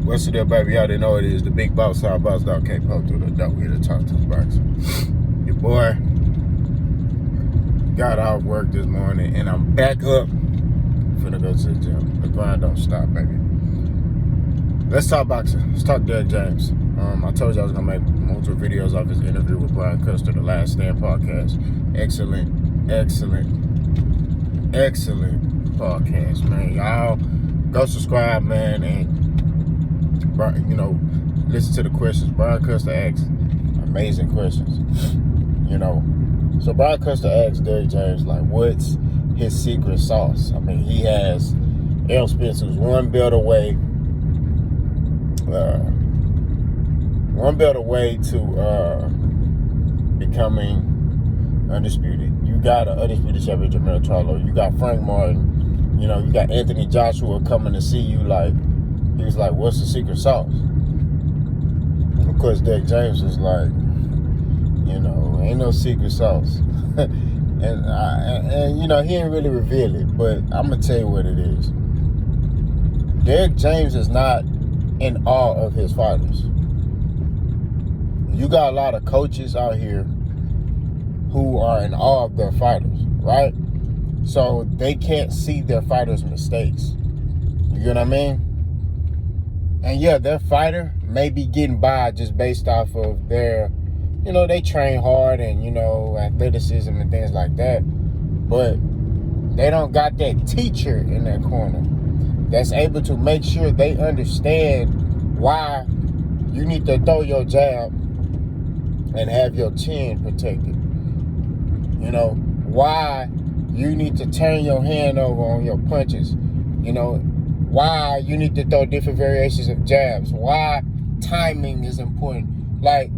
What's the deal, baby? Y'all didn't know it is the big boss. How boss dog can't poke through the door. Here to talk to the box. Your boy got off work this morning and I'm back up. Finna go to the gym. The grind don't stop, baby. Let's talk boxing. Let's talk Derrick James. I told you I was gonna make multiple videos off his interview with Brian Custer, the Last Stand podcast. Excellent podcast, man. Y'all go subscribe, man, and listen to the questions Brian Custer asks. Amazing questions. So Brian Custer asked Derrick James, like, what's his secret sauce? I mean, he has Errol Spence, who's one belt away to becoming undisputed. You got an undisputed champion, Jermell Charlo. You got Frank Martin. You got Anthony Joshua coming to see you. Like, he was like, what's the secret sauce? Of course, Derrick James was like, ain't no secret sauce. and he didn't really reveal it, but I'm going to tell you what it is. Derrick James is not in awe of his fighters. You got a lot of coaches out here who are in awe of their fighters, right? So they can't see their fighters' mistakes. You get what I mean? And yeah, their fighter may be getting by just based off of their, they train hard and, athleticism and things like that. But they don't got that teacher in their corner that's able to make sure they understand why you need to throw your jab and have your chin protected. Why you need to turn your hand over on your punches. Why you need to throw different variations of jabs. Why timing is important. Like,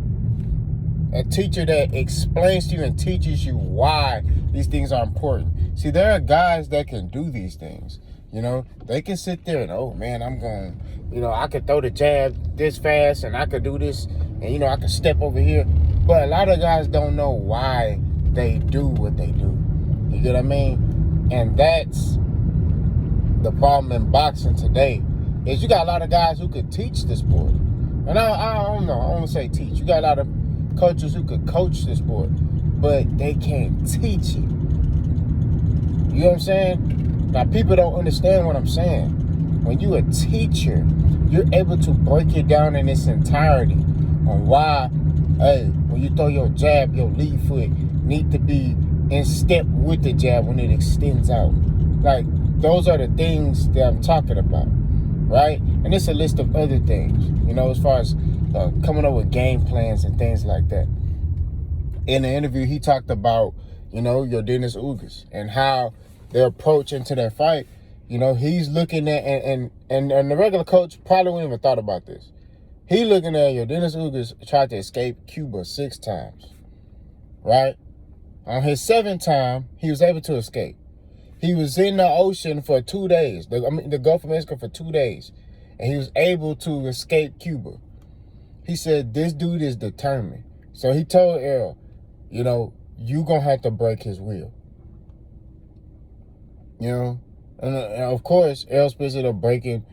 a teacher that explains to you and teaches you why these things are important. See, there are guys that can do these things. They can sit there and, oh, man, I'm going, I could throw the jab this fast and I could do this and, I could step over here. But a lot of guys don't know why they do what they do. You get what I mean? And that's the problem in boxing today, is you got a lot of guys who could teach the sport. And I don't know, I don't want to say teach. You got a lot of coaches who could coach the sport, but they can't teach it. You know what I'm saying? Now, people don't understand what I'm saying. When you're a teacher, you're able to break it down in its entirety on why, hey, when you throw your jab, your lead foot need to be in step with the jab when it extends out. Like, those are the things that I'm talking about, right? And it's a list of other things, as far as coming up with game plans and things like that. In the interview, he talked about, your Dennis Ugas and how their approach into their fight. He's looking at, and the regular coach probably wouldn't even thought about this. He looking at your Dennis Ugas tried to escape Cuba 6 times, right? On his 7th time, he was able to escape. He was in the ocean for 2 days, the Gulf of Mexico for 2 days, and he was able to escape Cuba. He said, this dude is determined. So he told Errol, you going to have to break his will. And of course, Errol Spence ended up breaking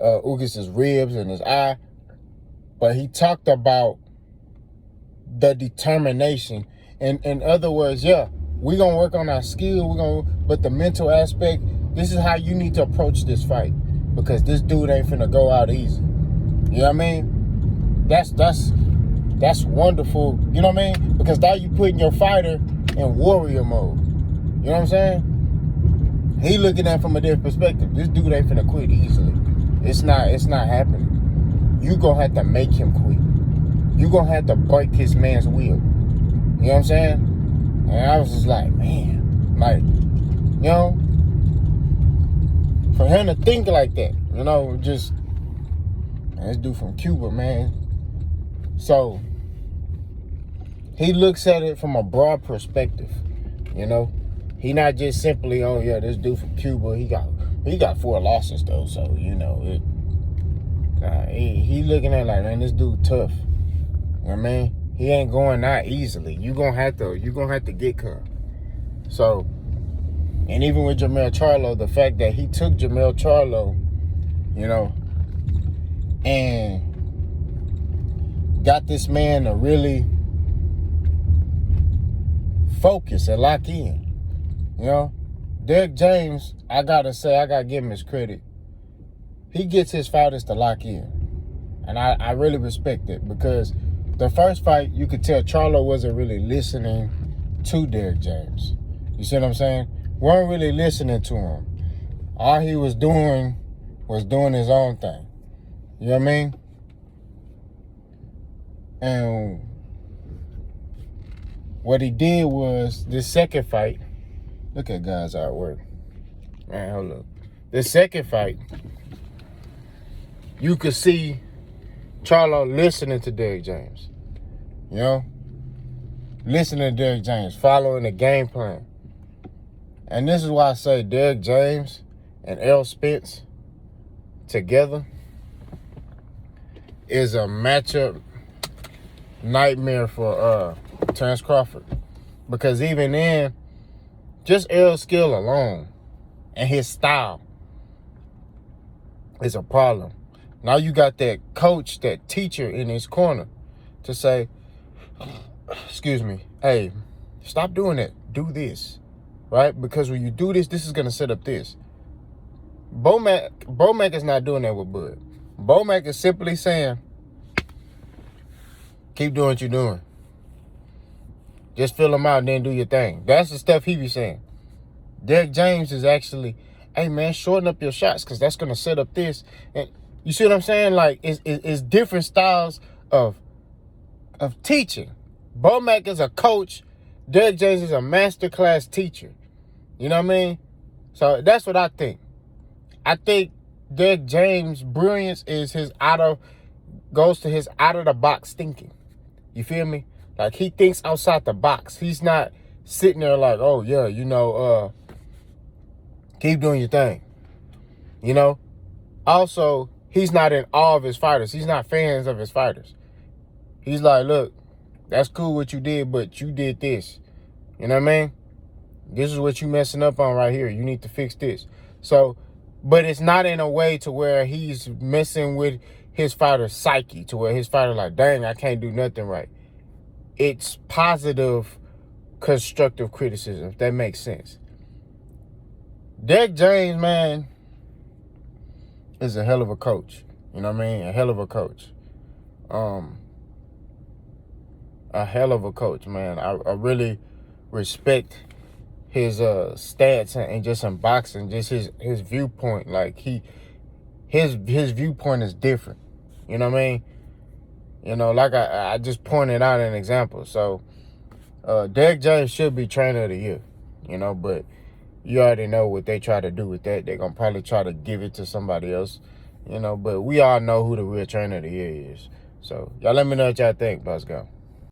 Ugas' ribs and his eye. But he talked about the determination. And in other words, yeah, we're going to work on our skill. But the mental aspect, this is how you need to approach this fight. Because this dude ain't finna go out easy. You know what I mean? That's wonderful. You know what I mean? Because now you putting your fighter in warrior mode. You know what I'm saying? He looking at it from a different perspective. This dude ain't finna quit easily. It's not happening. You gonna have to make him quit. You gonna have to break his man's will. You know what I'm saying? And I was just like, man, like, for him to think like that, just, man, this dude from Cuba, man. So he looks at it from a broad perspective, He not just simply, oh yeah, this dude from Cuba, he got 4 losses though, so he looking at it like, man, this dude tough. You know what I mean? He ain't going out easily. You gonna have to get cut. So, and even with Jermell Charlo, the fact that he took Jermell Charlo, and got this man to really focus and lock in. You know, Derrick James, I gotta give him his credit. He gets his fighters to lock in. And I really respect it, because the first fight, you could tell Charlo wasn't really listening to Derrick James. You see what I'm saying? Weren't really listening to him. All he was doing his own thing. You know what I mean? And what he did was, this second fight, look at guys' artwork. Man, hold up. This second fight, you could see Charlo listening to Derrick James. You know? Listening to Derrick James, following the game plan. And this is why I say Derrick James and Errol Spence together is a matchup nightmare for Terrence Crawford. Because even then, just Errol's skill alone and his style is a problem. Now you got that coach, that teacher in his corner to say, excuse me, hey, stop doing that. Do this, right? Because when you do this, this is going to set up this. Bomac is not doing that with Bud. Bomac is simply saying, keep doing what you're doing. Just fill them out and then do your thing. That's the stuff he be saying. Derrick James is actually, hey, man, shorten up your shots, because that's going to set up this. And you see what I'm saying? Like, it's different styles of teaching. Bomac is a coach. Derrick James is a masterclass teacher. You know what I mean? So that's what I think. I think Derrick James' brilliance is goes to his out-of-the-box thinking. You feel me? Like, he thinks outside the box. He's not sitting there like, oh, yeah, keep doing your thing. You know? Also, he's not in awe of his fighters. He's not fans of his fighters. He's like, look, that's cool what you did, but you did this. You know what I mean? This is what you messing up on right here. You need to fix this. So, but it's not in a way to where he's messing with his fighter's psyche, to where his fighter like, dang, I can't do nothing right. It's positive, constructive criticism, if that makes sense. Derrick James, man, is a hell of a coach. You know what I mean? A hell of a coach. A hell of a coach, man. I really respect his stats and just in boxing, just his viewpoint. Like, his viewpoint is different. You know what I mean? You know, like I just pointed out an example. So Derrick James should be trainer of the year, you know, but you already know what they try to do with that. They're going to probably try to give it to somebody else, you know, but we all know who the real trainer of the year is. So y'all let me know what y'all think. Let's go.